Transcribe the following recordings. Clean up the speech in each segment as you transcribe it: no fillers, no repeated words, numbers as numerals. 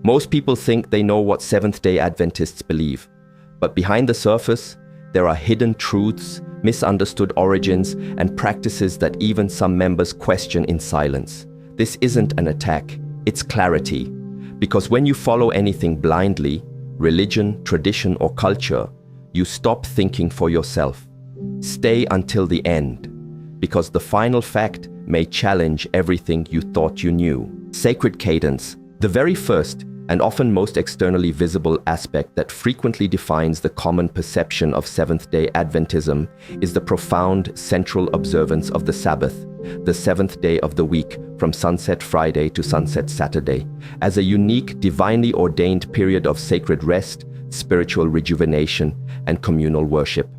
Most people think they know what Seventh-day Adventists believe, but behind the surface, there are hidden truths, misunderstood origins, and practices that even some members question in silence. This isn't an attack, it's clarity. Because when you follow anything blindly, religion, tradition, or culture, you stop thinking for yourself. Stay until the end, because the final fact may challenge everything you thought you knew. Sacred cadence, the very first and often most externally visible aspect that frequently defines the common perception of Seventh-day Adventism, is the profound central observance of the Sabbath, the seventh day of the week, from sunset Friday to sunset Saturday, as a unique, divinely ordained period of sacred rest, spiritual rejuvenation, and communal worship.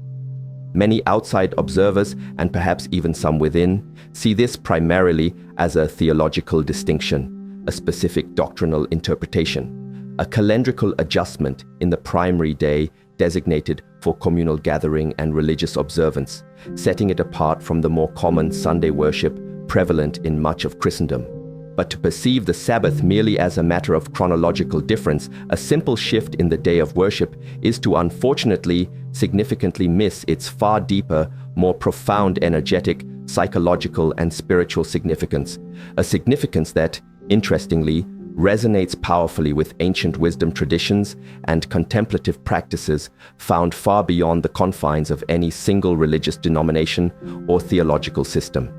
Many outside observers, and perhaps even some within, see this primarily as a theological distinction, a specific doctrinal interpretation, a calendrical adjustment in the primary day designated for communal gathering and religious observance, setting it apart from the more common Sunday worship prevalent in much of Christendom. But to perceive the Sabbath merely as a matter of chronological difference, a simple shift in the day of worship, is to unfortunately significantly miss its far deeper, more profound energetic, psychological, and spiritual significance, a significance that, interestingly, resonates powerfully with ancient wisdom traditions and contemplative practices found far beyond the confines of any single religious denomination or theological system.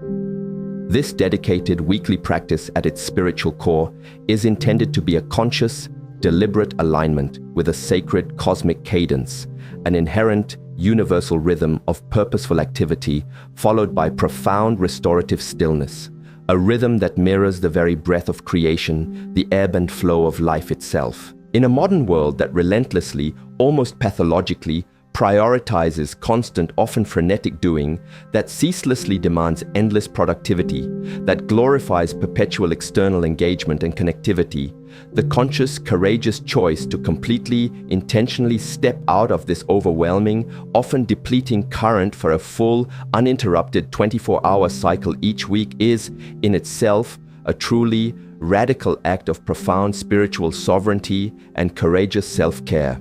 This dedicated weekly practice at its spiritual core is intended to be a conscious, deliberate alignment with a sacred cosmic cadence, an inherent universal rhythm of purposeful activity followed by profound restorative stillness, a rhythm that mirrors the very breath of creation, the ebb and flow of life itself. In a modern world that relentlessly, almost pathologically, prioritizes constant, often frenetic doing, that ceaselessly demands endless productivity, that glorifies perpetual external engagement and connectivity, the conscious, courageous choice to completely, intentionally step out of this overwhelming, often depleting current for a full, uninterrupted 24-hour cycle each week is, in itself, a truly radical act of profound spiritual sovereignty and courageous self-care.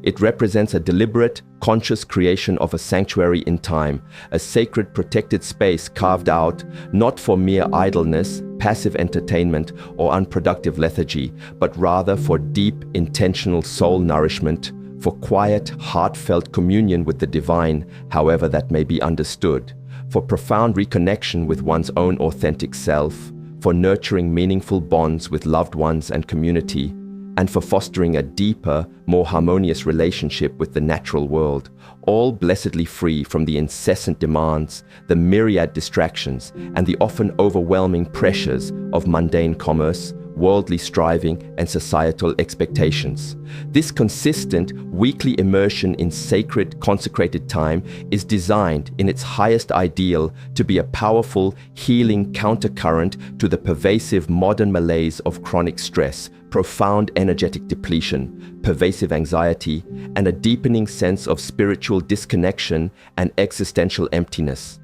It represents a deliberate, conscious creation of a sanctuary in time, a sacred protected space carved out not for mere idleness, passive entertainment, or unproductive lethargy, but rather for deep, intentional soul nourishment, for quiet, heartfelt communion with the divine, however that may be understood, for profound reconnection with one's own authentic self, for nurturing meaningful bonds with loved ones and community, and for fostering a deeper, more harmonious relationship with the natural world, all blessedly free from the incessant demands, the myriad distractions, and the often overwhelming pressures of mundane commerce, worldly striving, and societal expectations. This consistent, weekly immersion in sacred, consecrated time is designed, in its highest ideal, to be a powerful, healing countercurrent to the pervasive modern malaise of chronic stress, profound energetic depletion, pervasive anxiety, and a deepening sense of spiritual disconnection and existential emptiness.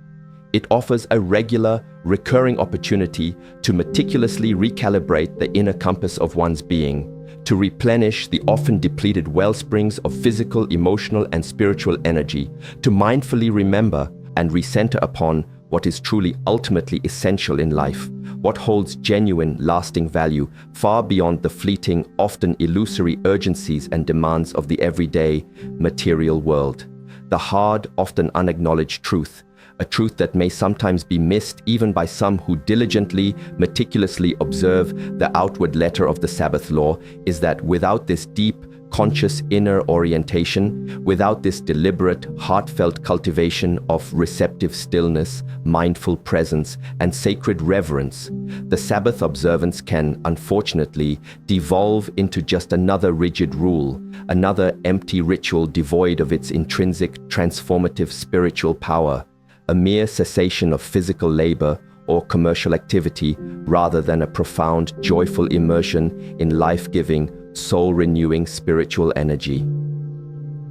It offers a regular, recurring opportunity to meticulously recalibrate the inner compass of one's being, to replenish the often depleted wellsprings of physical, emotional, and spiritual energy, to mindfully remember and recenter upon what is truly ultimately essential in life, what holds genuine, lasting value far beyond the fleeting, often illusory urgencies and demands of the everyday, material world. The hard, often unacknowledged truth, a truth that may sometimes be missed even by some who diligently, meticulously observe the outward letter of the Sabbath law, is that without this deep, conscious inner orientation, without this deliberate, heartfelt cultivation of receptive stillness, mindful presence, and sacred reverence, the Sabbath observance can, unfortunately, devolve into just another rigid rule, another empty ritual devoid of its intrinsic, transformative spiritual power, a mere cessation of physical labor or commercial activity rather than a profound, joyful immersion in life-giving, soul-renewing spiritual energy.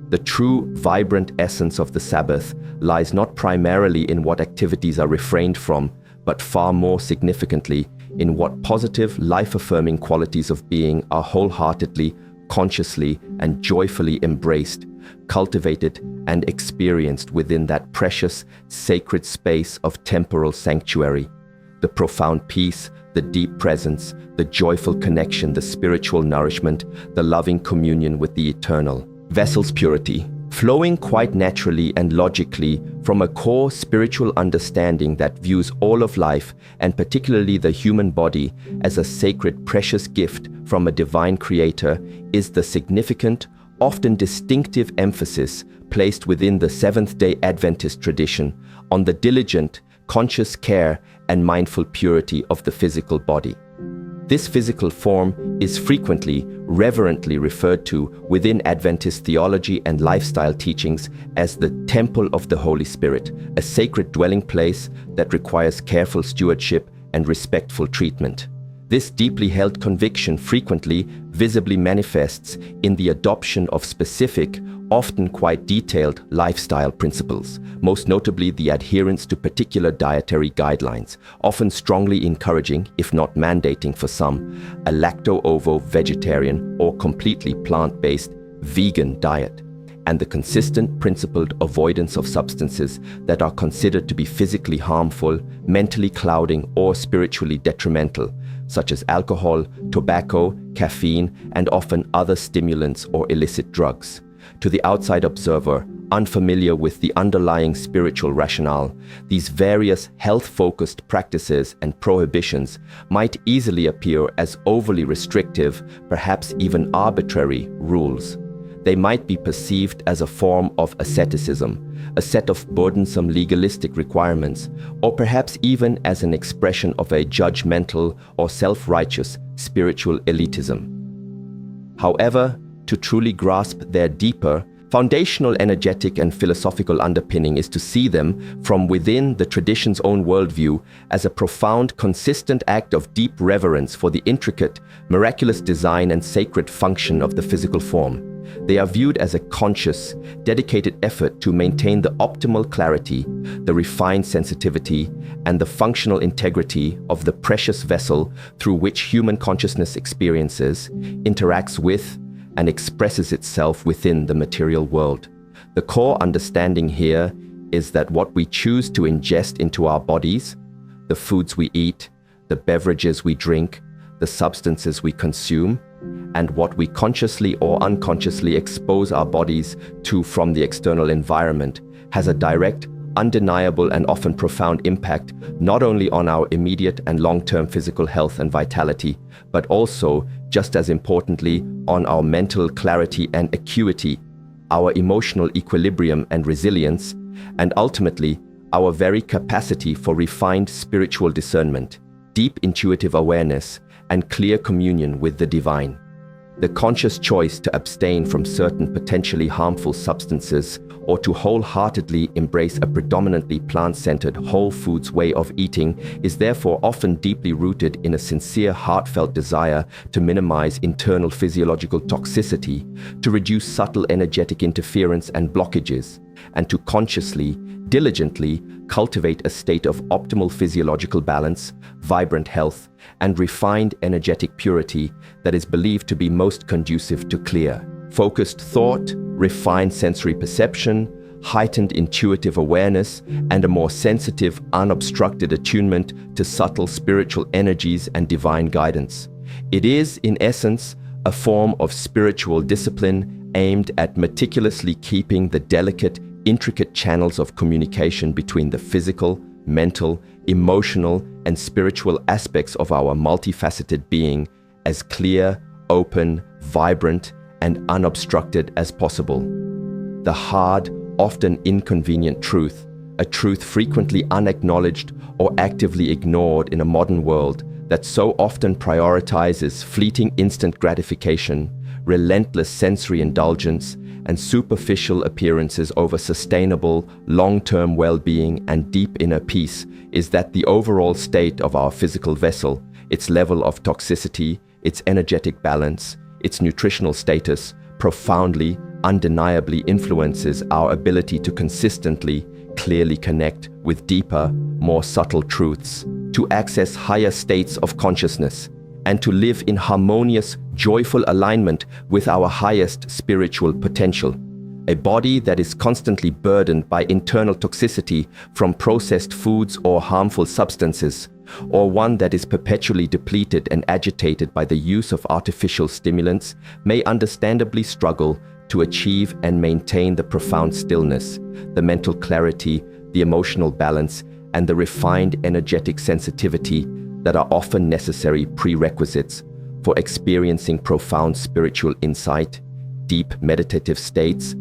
The true, vibrant essence of the Sabbath lies not primarily in what activities are refrained from, but far more significantly in what positive, life-affirming qualities of being are wholeheartedly, consciously, and joyfully embraced, cultivated, and experienced within that precious, sacred space of temporal sanctuary. The profound peace, the deep presence, the joyful connection, the spiritual nourishment, the loving communion with the eternal. Vessel's purity, flowing quite naturally and logically from a core spiritual understanding that views all of life, and particularly the human body, as a sacred, precious gift from a divine creator, is the significant, often distinctive emphasis placed within the Seventh-day Adventist tradition on the diligent, conscious care and mindful purity of the physical body. This physical form is frequently, reverently referred to within Adventist theology and lifestyle teachings as the Temple of the Holy Spirit, a sacred dwelling place that requires careful stewardship and respectful treatment. This deeply held conviction frequently visibly manifests in the adoption of specific, often quite detailed lifestyle principles, most notably the adherence to particular dietary guidelines, often strongly encouraging, if not mandating for some, a lacto-ovo vegetarian or completely plant-based vegan diet, and the consistent principled avoidance of substances that are considered to be physically harmful, mentally clouding, or spiritually detrimental, such as alcohol, tobacco, caffeine, and often other stimulants or illicit drugs. To the outside observer, unfamiliar with the underlying spiritual rationale, these various health-focused practices and prohibitions might easily appear as overly restrictive, perhaps even arbitrary, rules. They might be perceived as a form of asceticism, a set of burdensome legalistic requirements, or perhaps even as an expression of a judgmental or self-righteous spiritual elitism. However, to truly grasp their deeper, foundational energetic and philosophical underpinning is to see them from within the tradition's own worldview as a profound, consistent act of deep reverence for the intricate, miraculous design and sacred function of the physical form. They are viewed as a conscious, dedicated effort to maintain the optimal clarity, the refined sensitivity, and the functional integrity of the precious vessel through which human consciousness experiences, interacts with, and expresses itself within the material world. The core understanding here is that what we choose to ingest into our bodies, the foods we eat, the beverages we drink, the substances we consume, and what we consciously or unconsciously expose our bodies to from the external environment has a direct, undeniable, and often profound impact not only on our immediate and long-term physical health and vitality, but also, just as importantly, on our mental clarity and acuity, our emotional equilibrium and resilience, and ultimately, our very capacity for refined spiritual discernment, deep intuitive awareness, and clear communion with the divine. The conscious choice to abstain from certain potentially harmful substances or to wholeheartedly embrace a predominantly plant-centered whole foods way of eating is therefore often deeply rooted in a sincere, heartfelt desire to minimize internal physiological toxicity, to reduce subtle energetic interference and blockages, and to consciously, diligently cultivate a state of optimal physiological balance, vibrant health, and refined energetic purity that is believed to be most conducive to clear, focused thought, refined sensory perception, heightened intuitive awareness, and a more sensitive, unobstructed attunement to subtle spiritual energies and divine guidance. It is, in essence, a form of spiritual discipline aimed at meticulously keeping the delicate, intricate channels of communication between the physical, mental, emotional, and spiritual aspects of our multifaceted being as clear, open, vibrant, and unobstructed as possible. The hard, often inconvenient truth, a truth frequently unacknowledged or actively ignored in a modern world that so often prioritizes fleeting instant gratification, relentless sensory indulgence, and superficial appearances over sustainable, long-term well-being and deep inner peace, is that the overall state of our physical vessel, its level of toxicity, its energetic balance, its nutritional status, profoundly, undeniably influences our ability to consistently, clearly connect with deeper, more subtle truths, to access higher states of consciousness, and to live in harmonious, joyful alignment with our highest spiritual potential. A body that is constantly burdened by internal toxicity from processed foods or harmful substances, or one that is perpetually depleted and agitated by the use of artificial stimulants, may understandably struggle to achieve and maintain the profound stillness, the mental clarity, the emotional balance, and the refined energetic sensitivity that are often necessary prerequisites for experiencing profound spiritual insight, deep meditative states,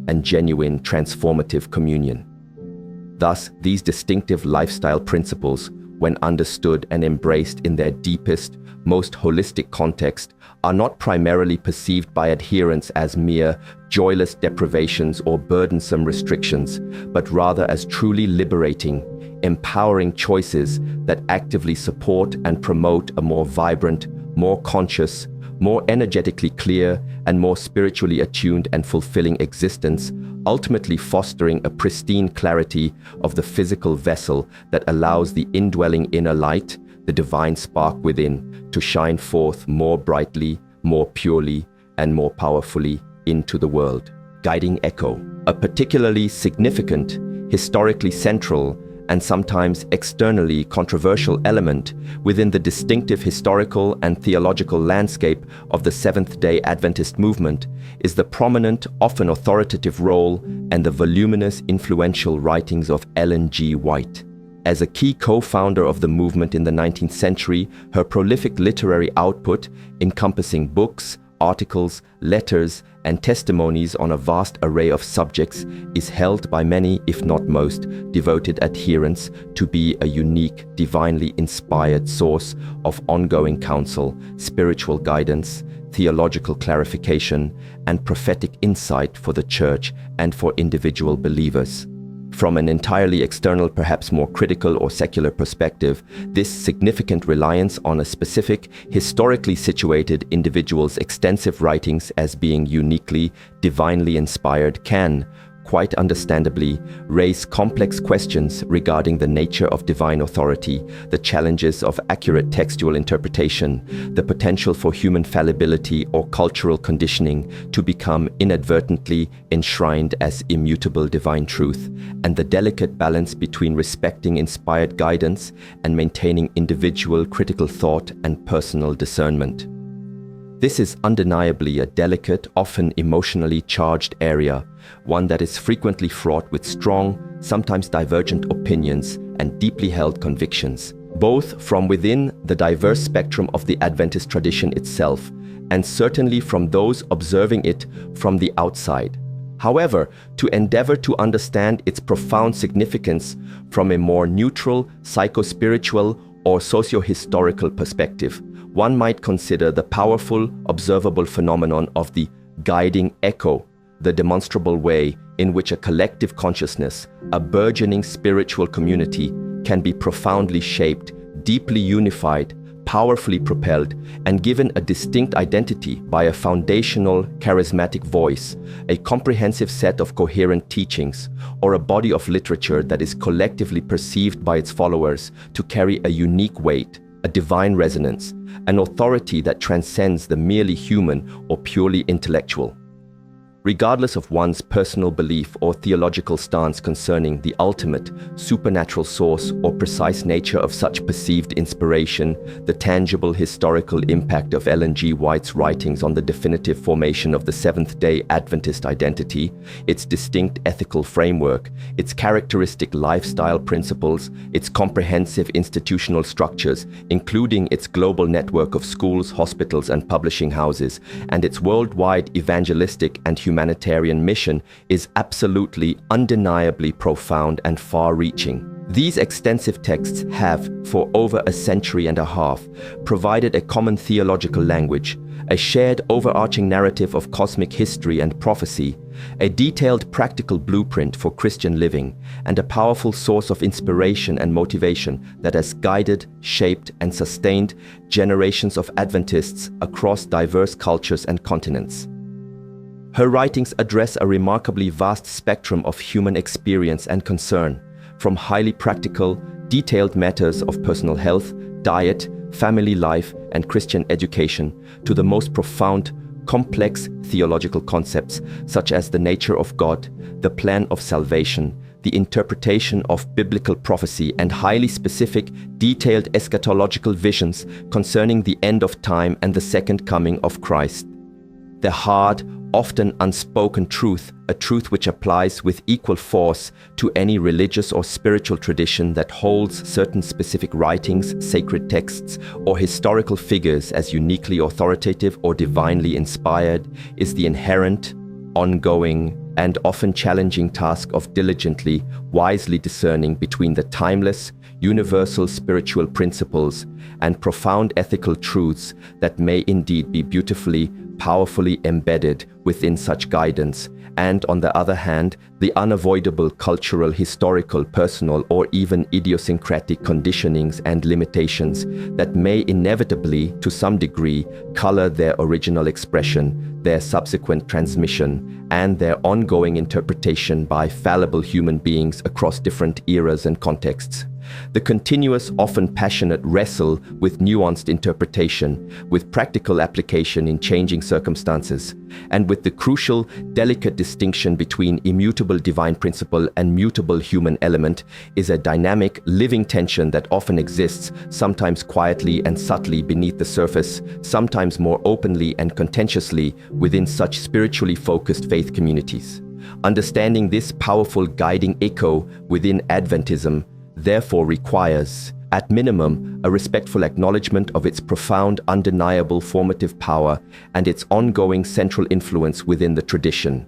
and genuine transformative communion. Thus, these distinctive lifestyle principles, when understood and embraced in their deepest, most holistic context, are not primarily perceived by adherents as mere joyless deprivations or burdensome restrictions, but rather as truly liberating, empowering choices that actively support and promote a more vibrant, more conscious, more energetically clear, and more spiritually attuned and fulfilling existence, ultimately fostering a pristine clarity of the physical vessel that allows the indwelling inner light, the divine spark within, to shine forth more brightly, more purely, and more powerfully into the world. Guiding echo, a particularly significant, historically central, and sometimes externally controversial element within the distinctive historical and theological landscape of the Seventh-day Adventist movement is the prominent, often authoritative role and the voluminous, influential writings of Ellen G. White. As a key co-founder of the movement in the 19th century, her prolific literary output, encompassing books, articles, letters, and testimonies on a vast array of subjects, is held by many, if not most, devoted adherents to be a unique, divinely inspired source of ongoing counsel, spiritual guidance, theological clarification, and prophetic insight for the Church and for individual believers. From an entirely external, perhaps more critical or secular perspective, this significant reliance on a specific, historically situated individual's extensive writings as being uniquely, divinely inspired can, quite understandably, raise complex questions regarding the nature of divine authority, the challenges of accurate textual interpretation, the potential for human fallibility or cultural conditioning to become inadvertently enshrined as immutable divine truth, and the delicate balance between respecting inspired guidance and maintaining individual critical thought and personal discernment. This is undeniably a delicate, often emotionally charged area, one that is frequently fraught with strong, sometimes divergent opinions and deeply held convictions, both from within the diverse spectrum of the Adventist tradition itself, and certainly from those observing it from the outside. However, to endeavor to understand its profound significance from a more neutral, psycho-spiritual, or socio-historical perspective, one might consider the powerful, observable phenomenon of the guiding echo, the demonstrable way in which a collective consciousness, a burgeoning spiritual community, can be profoundly shaped, deeply unified, powerfully propelled, and given a distinct identity by a foundational, charismatic voice, a comprehensive set of coherent teachings, or a body of literature that is collectively perceived by its followers to carry a unique weight, a divine resonance, an authority that transcends the merely human or purely intellectual. Regardless of one's personal belief or theological stance concerning the ultimate, supernatural source or precise nature of such perceived inspiration, the tangible historical impact of Ellen G. White's writings on the definitive formation of the Seventh-day Adventist identity, its distinct ethical framework, its characteristic lifestyle principles, its comprehensive institutional structures, including its global network of schools, hospitals, and publishing houses, and its worldwide evangelistic and humanitarian mission is absolutely, undeniably profound and far-reaching. These extensive texts have, for over a century and a half, provided a common theological language, a shared overarching narrative of cosmic history and prophecy, a detailed practical blueprint for Christian living, and a powerful source of inspiration and motivation that has guided, shaped, and sustained generations of Adventists across diverse cultures and continents. Her writings address a remarkably vast spectrum of human experience and concern, from highly practical, detailed matters of personal health, diet, family life, and Christian education, to the most profound, complex theological concepts such as the nature of God, the plan of salvation, the interpretation of biblical prophecy, and highly specific, detailed eschatological visions concerning the end of time and the second coming of Christ. The hard, often unspoken truth, a truth which applies with equal force to any religious or spiritual tradition that holds certain specific writings, sacred texts, or historical figures as uniquely authoritative or divinely inspired, is the inherent, ongoing, and often challenging task of diligently, wisely discerning between the timeless, universal spiritual principles and profound ethical truths that may indeed be beautifully, powerfully embedded within such guidance, and on the other hand, the unavoidable cultural, historical, personal, or even idiosyncratic conditionings and limitations that may inevitably, to some degree, color their original expression, their subsequent transmission, and their ongoing interpretation by fallible human beings across different eras and contexts. The continuous, often passionate wrestle with nuanced interpretation, with practical application in changing circumstances, and with the crucial, delicate distinction between immutable divine principle and mutable human element is a dynamic, living tension that often exists, sometimes quietly and subtly beneath the surface, sometimes more openly and contentiously within such spiritually focused faith communities. Understanding this powerful guiding echo within Adventism therefore requires, at minimum, a respectful acknowledgement of its profound, undeniable formative power and its ongoing central influence within the tradition,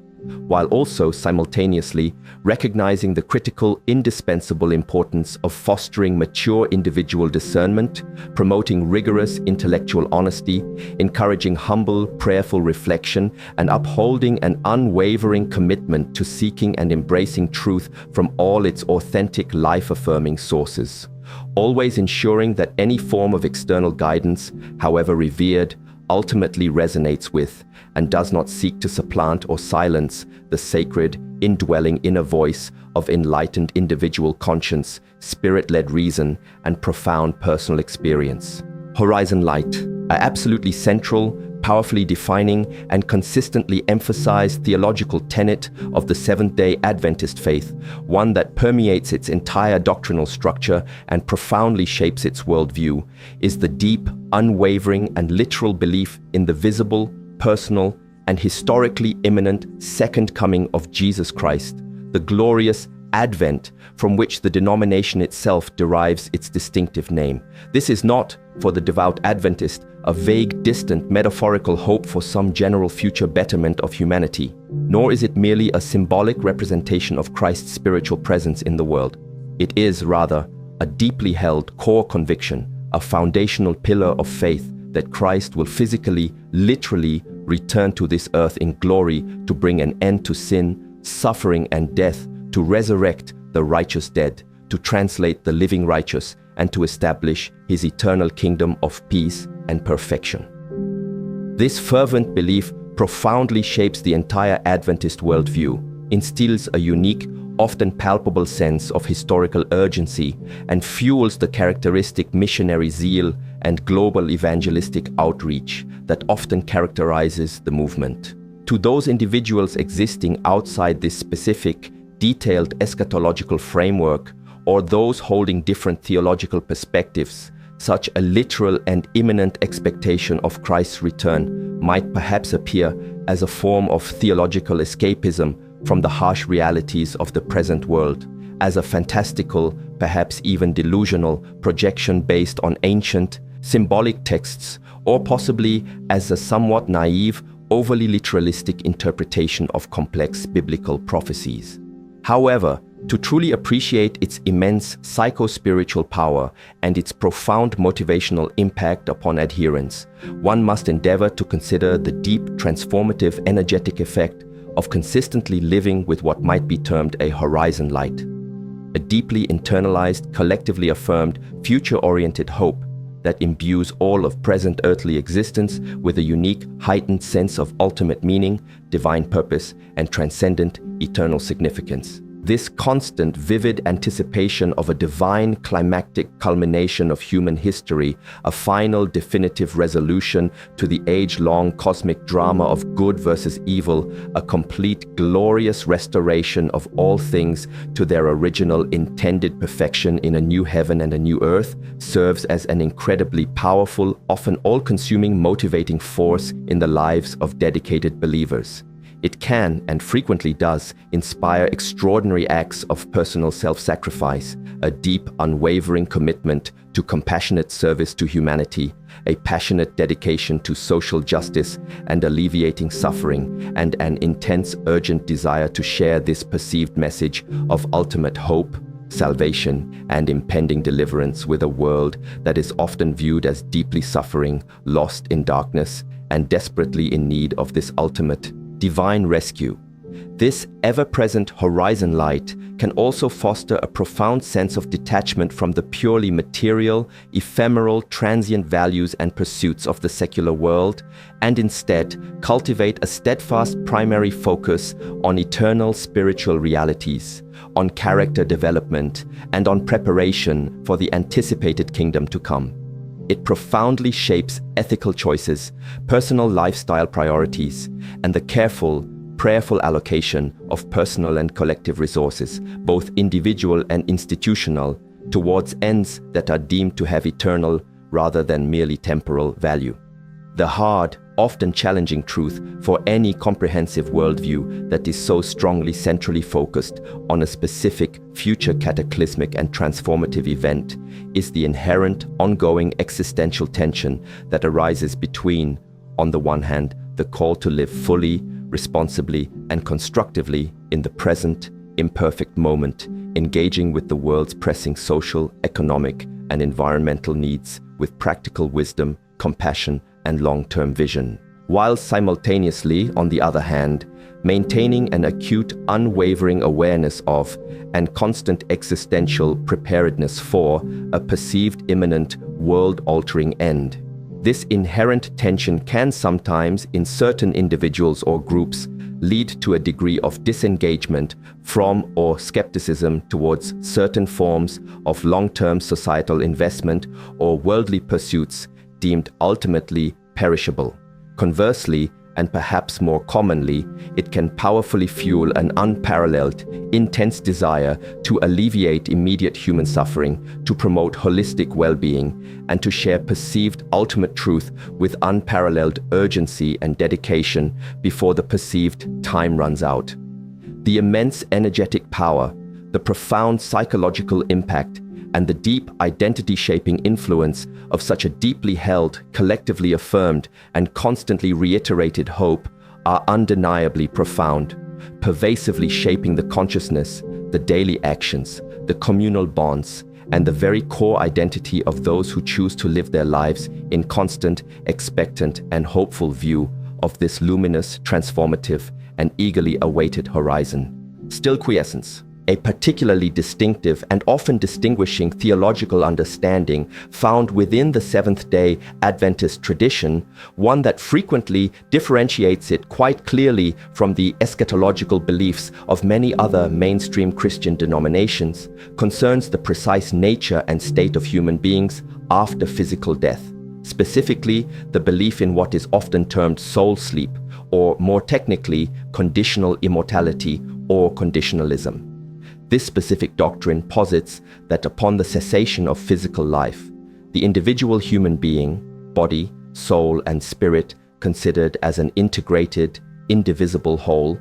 while also simultaneously recognizing the critical, indispensable importance of fostering mature individual discernment, promoting rigorous intellectual honesty, encouraging humble, prayerful reflection, and upholding an unwavering commitment to seeking and embracing truth from all its authentic, life-affirming sources, always ensuring that any form of external guidance, however revered, ultimately resonates with and does not seek to supplant or silence the sacred, indwelling inner voice of enlightened individual conscience, spirit-led reason, and profound personal experience. Horizon Light, an absolutely central, powerfully defining, and consistently emphasized theological tenet of the Seventh-day Adventist faith, one that permeates its entire doctrinal structure and profoundly shapes its worldview, is the deep, unwavering, and literal belief in the visible, personal, and historically imminent second coming of Jesus Christ, the glorious Advent from which the denomination itself derives its distinctive name. This is not, for the devout Adventist, a vague, distant, metaphorical hope for some general future betterment of humanity, nor is it merely a symbolic representation of Christ's spiritual presence in the world. It is, rather, a deeply held core conviction, a foundational pillar of faith that Christ will physically, literally return to this earth in glory to bring an end to sin, suffering, and death, to resurrect the righteous dead, to translate the living righteous, and to establish his eternal kingdom of peace and perfection. This fervent belief profoundly shapes the entire Adventist worldview, instills a unique, often palpable sense of historical urgency, and fuels the characteristic missionary zeal and global evangelistic outreach that often characterizes the movement. To those individuals existing outside this specific, detailed eschatological framework, or those holding different theological perspectives, such a literal and imminent expectation of Christ's return might perhaps appear as a form of theological escapism from the harsh realities of the present world, as a fantastical, perhaps even delusional, projection based on ancient, symbolic texts, or possibly as a somewhat naive, overly literalistic interpretation of complex biblical prophecies. However, to truly appreciate its immense psycho-spiritual power and its profound motivational impact upon adherents, one must endeavor to consider the deep, transformative, energetic effect of consistently living with what might be termed a horizon light, a deeply internalized, collectively affirmed, future-oriented hope that imbues all of present earthly existence with a unique, heightened sense of ultimate meaning, divine purpose, and transcendent, eternal significance. This constant, vivid anticipation of a divine climactic culmination of human history, a final definitive resolution to the age-long cosmic drama of good versus evil, a complete glorious restoration of all things to their original intended perfection in a new heaven and a new earth, serves as an incredibly powerful, often all-consuming motivating force in the lives of dedicated believers. It can, and frequently does, inspire extraordinary acts of personal self-sacrifice, a deep, unwavering commitment to compassionate service to humanity, a passionate dedication to social justice and alleviating suffering, and an intense, urgent desire to share this perceived message of ultimate hope, salvation, and impending deliverance with a world that is often viewed as deeply suffering, lost in darkness, and desperately in need of this ultimate divine rescue. This ever-present horizon light can also foster a profound sense of detachment from the purely material, ephemeral, transient values and pursuits of the secular world, and instead cultivate a steadfast primary focus on eternal spiritual realities, on character development, and on preparation for the anticipated kingdom to come. It profoundly shapes ethical choices, personal lifestyle priorities, and the careful, prayerful allocation of personal and collective resources, both individual and institutional, towards ends that are deemed to have eternal rather than merely temporal value. The hard, often challenging truth for any comprehensive worldview that is so strongly centrally focused on a specific future cataclysmic and transformative event is the inherent, ongoing existential tension that arises between, on the one hand, the call to live fully, responsibly, and constructively in the present, imperfect moment, engaging with the world's pressing social, economic, and environmental needs with practical wisdom, compassion, and long-term vision, while simultaneously, on the other hand, maintaining an acute, unwavering awareness of and constant existential preparedness for a perceived imminent, world-altering end. This inherent tension can sometimes, in certain individuals or groups, lead to a degree of disengagement from or skepticism towards certain forms of long-term societal investment or worldly pursuits deemed ultimately perishable. Conversely, and perhaps more commonly, it can powerfully fuel an unparalleled, intense desire to alleviate immediate human suffering, to promote holistic well-being, and to share perceived ultimate truth with unparalleled urgency and dedication before the perceived time runs out. The immense energetic power, the profound psychological impact, and the deep identity-shaping influence of such a deeply held, collectively affirmed, and constantly reiterated hope are undeniably profound, pervasively shaping the consciousness, the daily actions, the communal bonds, and the very core identity of those who choose to live their lives in constant, expectant, and hopeful view of this luminous, transformative, and eagerly awaited horizon. Still quiescence, a particularly distinctive and often distinguishing theological understanding found within the Seventh-day Adventist tradition, one that frequently differentiates it quite clearly from the eschatological beliefs of many other mainstream Christian denominations, concerns the precise nature and state of human beings after physical death, specifically the belief in what is often termed soul sleep, or more technically, conditional immortality or conditionalism. This specific doctrine posits that upon the cessation of physical life, the individual human being, body, soul, and spirit, considered as an integrated, indivisible whole,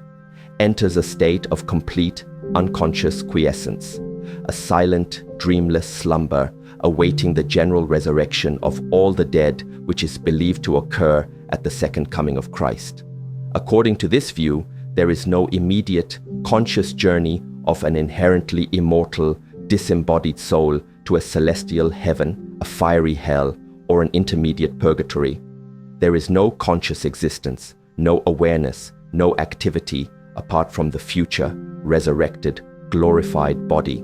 enters a state of complete, unconscious quiescence, a silent, dreamless slumber awaiting the general resurrection of all the dead, which is believed to occur at the second coming of Christ. According to this view, there is no immediate, conscious journey of an inherently immortal, disembodied soul to a celestial heaven, a fiery hell, or an intermediate purgatory. There is no conscious existence, no awareness, no activity apart from the future, resurrected, glorified body.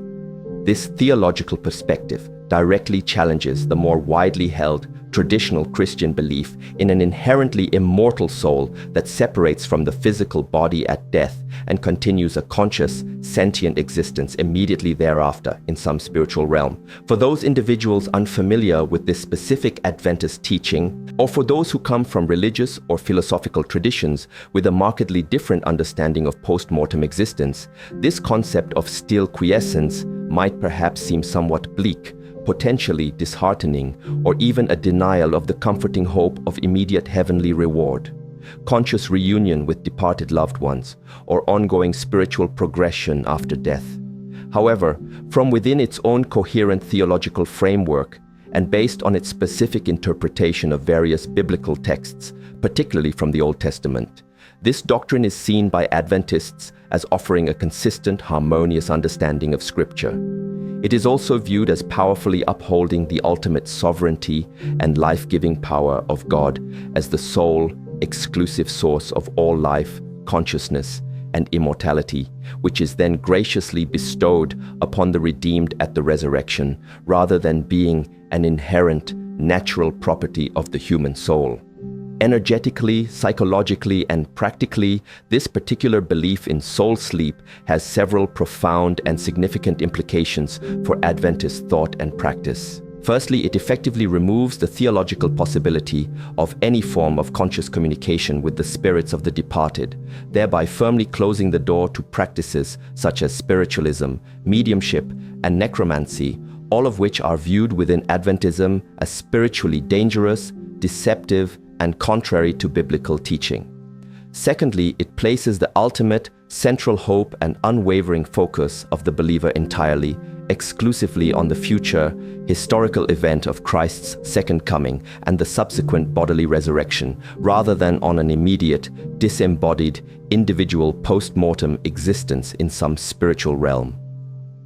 This theological perspective directly challenges the more widely held traditional Christian belief in an inherently immortal soul that separates from the physical body at death and continues a conscious, sentient existence immediately thereafter in some spiritual realm. For those individuals unfamiliar with this specific Adventist teaching, or for those who come from religious or philosophical traditions with a markedly different understanding of post-mortem existence, this concept of still quiescence might perhaps seem somewhat bleak, potentially disheartening, or even a denial of the comforting hope of immediate heavenly reward, conscious reunion with departed loved ones, or ongoing spiritual progression after death. However, from within its own coherent theological framework, and based on its specific interpretation of various biblical texts, particularly from the Old Testament, this doctrine is seen by Adventists as offering a consistent, harmonious understanding of Scripture. It is also viewed as powerfully upholding the ultimate sovereignty and life-giving power of God as the sole, exclusive source of all life, consciousness, and immortality, which is then graciously bestowed upon the redeemed at the resurrection, rather than being an inherent, natural property of the human soul. Energetically, psychologically, and practically, this particular belief in soul sleep has several profound and significant implications for Adventist thought and practice. Firstly, it effectively removes the theological possibility of any form of conscious communication with the spirits of the departed, thereby firmly closing the door to practices such as spiritualism, mediumship, and necromancy, all of which are viewed within Adventism as spiritually dangerous, deceptive, and contrary to biblical teaching. Secondly, it places the ultimate, central hope and unwavering focus of the believer entirely, exclusively on the future, historical event of Christ's second coming and the subsequent bodily resurrection, rather than on an immediate, disembodied, individual post-mortem existence in some spiritual realm.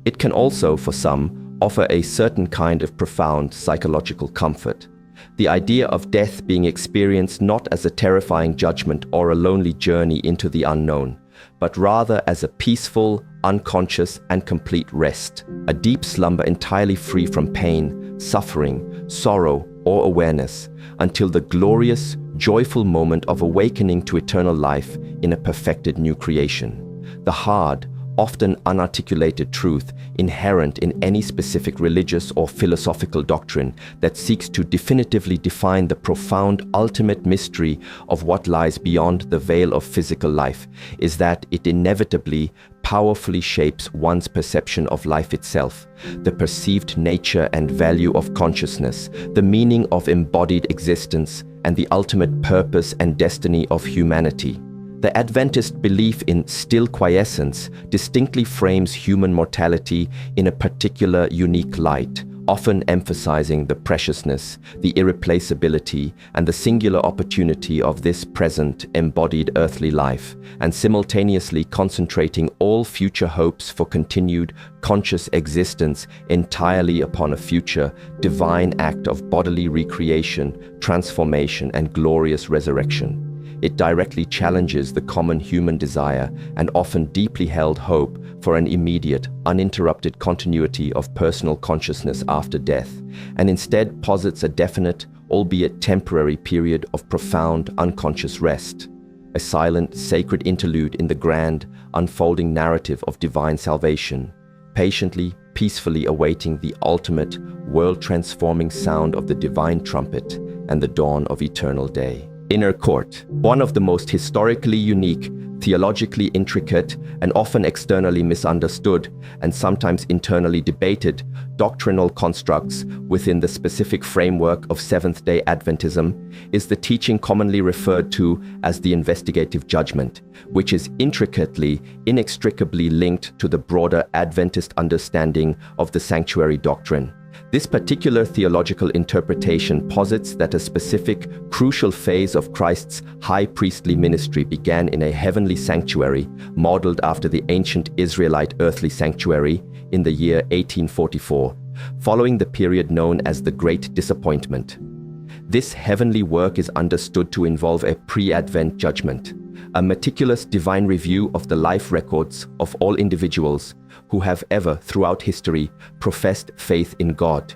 It can also, for some, offer a certain kind of profound psychological comfort. The idea of death being experienced not as a terrifying judgment or a lonely journey into the unknown, but rather as a peaceful, unconscious, and complete rest, a deep slumber entirely free from pain, suffering, sorrow, or awareness, until the glorious, joyful moment of awakening to eternal life in a perfected new creation. The hard, often unarticulated truth inherent in any specific religious or philosophical doctrine that seeks to definitively define the profound ultimate mystery of what lies beyond the veil of physical life is that it inevitably, powerfully shapes one's perception of life itself, the perceived nature and value of consciousness, the meaning of embodied existence, and the ultimate purpose and destiny of humanity. The Adventist belief in still quiescence distinctly frames human mortality in a particular unique light, often emphasizing the preciousness, the irreplaceability, and the singular opportunity of this present embodied earthly life, and simultaneously concentrating all future hopes for continued conscious existence entirely upon a future divine act of bodily recreation, transformation, and glorious resurrection. It directly challenges the common human desire and often deeply held hope for an immediate, uninterrupted continuity of personal consciousness after death, and instead posits a definite, albeit temporary period of profound unconscious rest, a silent, sacred interlude in the grand, unfolding narrative of divine salvation, patiently, peacefully awaiting the ultimate, world-transforming sound of the divine trumpet and the dawn of eternal day. Inner Court, one of the most historically unique, theologically intricate, and often externally misunderstood, and sometimes internally debated, doctrinal constructs within the specific framework of Seventh-day Adventism is the teaching commonly referred to as the investigative judgment, which is inextricably linked to the broader Adventist understanding of the sanctuary doctrine. This particular theological interpretation posits that a specific, crucial phase of Christ's high priestly ministry began in a heavenly sanctuary, modeled after the ancient Israelite earthly sanctuary, in the year 1844, following the period known as the Great Disappointment. This heavenly work is understood to involve a pre-Advent judgment, a meticulous divine review of the life records of all individuals who have ever, throughout history, professed faith in God.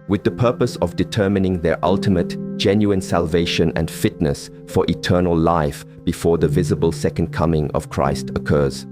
with the purpose of determining their ultimate, genuine salvation and fitness for eternal life before the visible second coming of Christ occurs.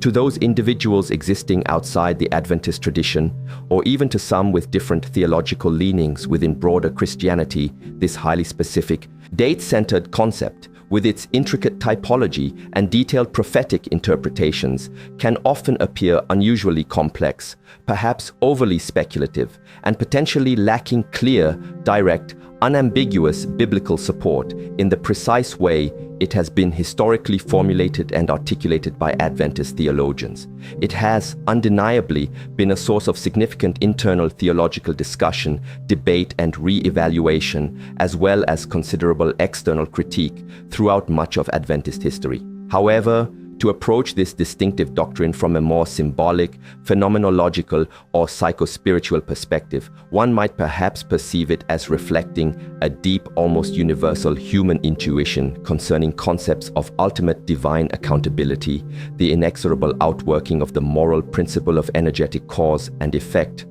To those individuals existing outside the Adventist tradition, or even to some with different theological leanings within broader Christianity, this highly specific, date-centered concept, with its intricate typology and detailed prophetic interpretations, can often appear unusually complex, perhaps overly speculative, and potentially lacking clear, direct, unambiguous biblical support in the precise way it has been historically formulated and articulated by Adventist theologians. It has undeniably been a source of significant internal theological discussion, debate, and re-evaluation, as well as considerable external critique throughout much of Adventist history. However, to approach this distinctive doctrine from a more symbolic, phenomenological, or psychospiritual perspective, one might perhaps perceive it as reflecting a deep, almost universal human intuition concerning concepts of ultimate divine accountability, the inexorable outworking of the moral principle of energetic cause and effect,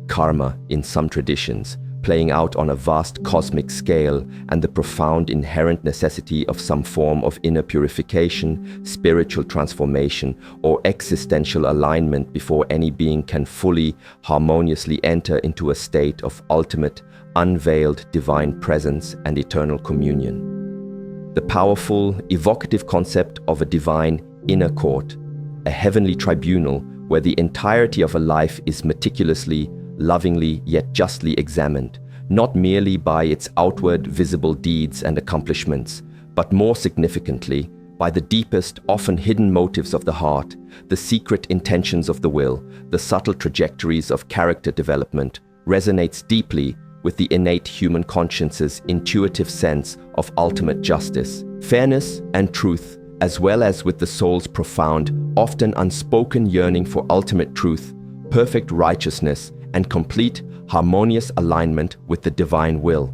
karma in some traditions, playing out on a vast cosmic scale, and the profound inherent necessity of some form of inner purification, spiritual transformation, or existential alignment before any being can fully, harmoniously enter into a state of ultimate, unveiled divine presence and eternal communion. The powerful, evocative concept of a divine inner court, a heavenly tribunal where the entirety of a life is meticulously, lovingly yet justly examined, not merely by its outward visible deeds and accomplishments, but more significantly, by the deepest, often hidden motives of the heart, the secret intentions of the will, the subtle trajectories of character development, resonates deeply with the innate human conscience's intuitive sense of ultimate justice, fairness, and truth, as well as with the soul's profound, often unspoken yearning for ultimate truth, perfect righteousness, and complete, harmonious alignment with the divine will.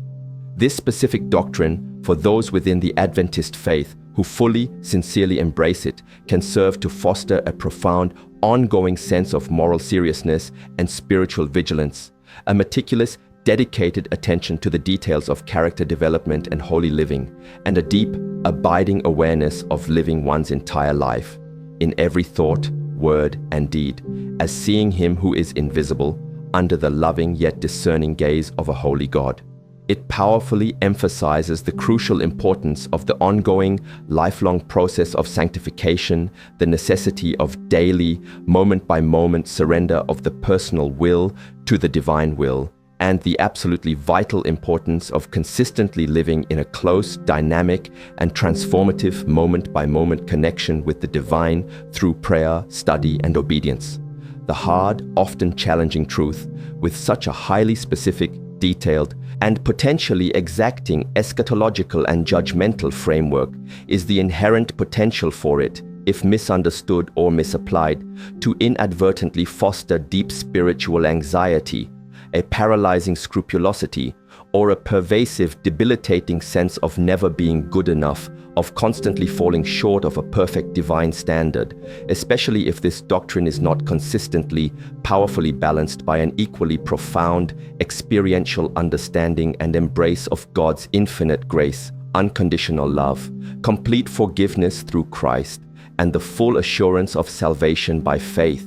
This specific doctrine, for those within the Adventist faith who fully, sincerely embrace it, can serve to foster a profound, ongoing sense of moral seriousness and spiritual vigilance, a meticulous, dedicated attention to the details of character development and holy living, and a deep, abiding awareness of living one's entire life, in every thought, word, and deed, as seeing Him who is invisible, under the loving yet discerning gaze of a holy God. It powerfully emphasizes the crucial importance of the ongoing, lifelong process of sanctification, the necessity of daily, moment-by-moment surrender of the personal will to the divine will, and the absolutely vital importance of consistently living in a close, dynamic, and transformative moment-by-moment connection with the divine through prayer, study, and obedience. The hard, often challenging truth, with such a highly specific, detailed, and potentially exacting eschatological and judgmental framework, is the inherent potential for it, if misunderstood or misapplied, to inadvertently foster deep spiritual anxiety, a paralyzing scrupulosity, or a pervasive, debilitating sense of never being good enough, of constantly falling short of a perfect divine standard, especially if this doctrine is not consistently, powerfully balanced by an equally profound, experiential understanding and embrace of God's infinite grace, unconditional love, complete forgiveness through Christ, and the full assurance of salvation by faith.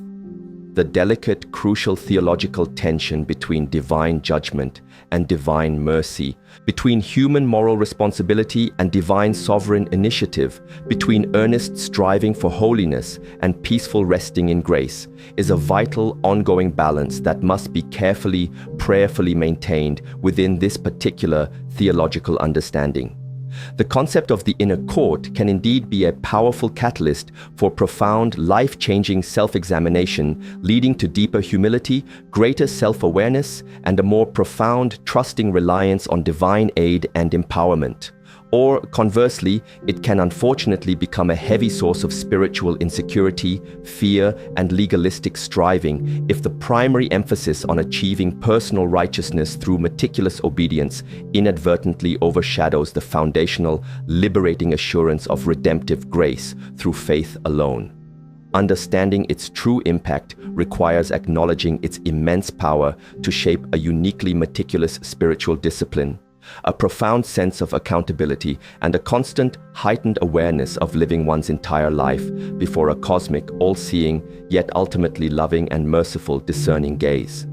The delicate, crucial theological tension between divine judgment and divine mercy, between human moral responsibility and divine sovereign initiative, between earnest striving for holiness and peaceful resting in grace, is a vital, ongoing balance that must be carefully, prayerfully maintained within this particular theological understanding. The concept of the inner court can indeed be a powerful catalyst for profound, life-changing self-examination, leading to deeper humility, greater self-awareness, and a more profound, trusting reliance on divine aid and empowerment. Or, conversely, it can unfortunately become a heavy source of spiritual insecurity, fear, and legalistic striving if the primary emphasis on achieving personal righteousness through meticulous obedience inadvertently overshadows the foundational, liberating assurance of redemptive grace through faith alone. Understanding its true impact requires acknowledging its immense power to shape a uniquely meticulous spiritual discipline, a profound sense of accountability, and a constant, heightened awareness of living one's entire life before a cosmic, all-seeing, yet ultimately loving and merciful discerning gaze.